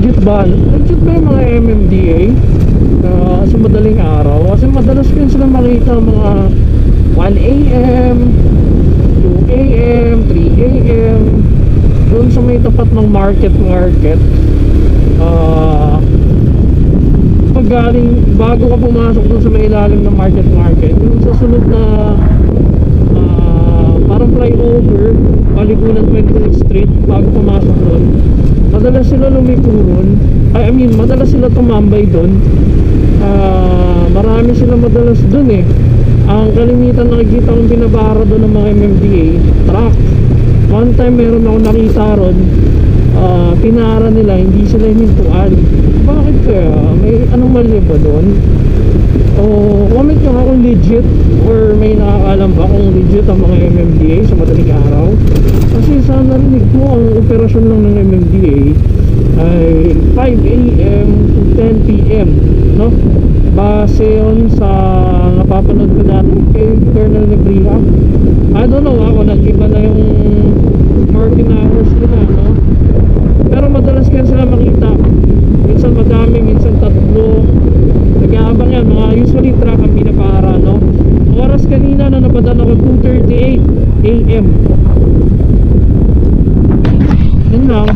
legit ba yung mga MMDA sa madaling araw? Kasi madalas ko sila makita mga 1 AM, 2 AM, 3 AM doon sa may tapat ng market. Pag galing, bago ka pumasok doon sa may ilalim ng market, yung sa sunod na parang flyover, paligunan 26th Street, bago pumasok doon, madalas sila lumiko doon. Madalas sila tumambay doon. Marami sila madalas doon eh. Ang kalimitan nakikita kong binabara doon ng mga MMDA truck. One time meron ako nakita ron, pinara nila, hindi sila hinintuan. Bakit kaya? May anong mali ba doon? Comment nyo nga kung legit, or may nakakalam ba kung legit ang mga MMDA sa madaling araw. Kasi sa narinig ko, ang operasyon lang ng MMDA ay 5 AM to 10 PM, no? Base yun sa napapanood ko dati kay Colonel Nebrija. I don't know ako, nag-iba na yung working hours nila, no? Pero madalas kaya sila makita. Minsan madami, minsan tatlo. Nag-aabang yan, mga usually truck ang pinapara, no? Oras kanina na napadaan ako 2:38 AM. Yun lang.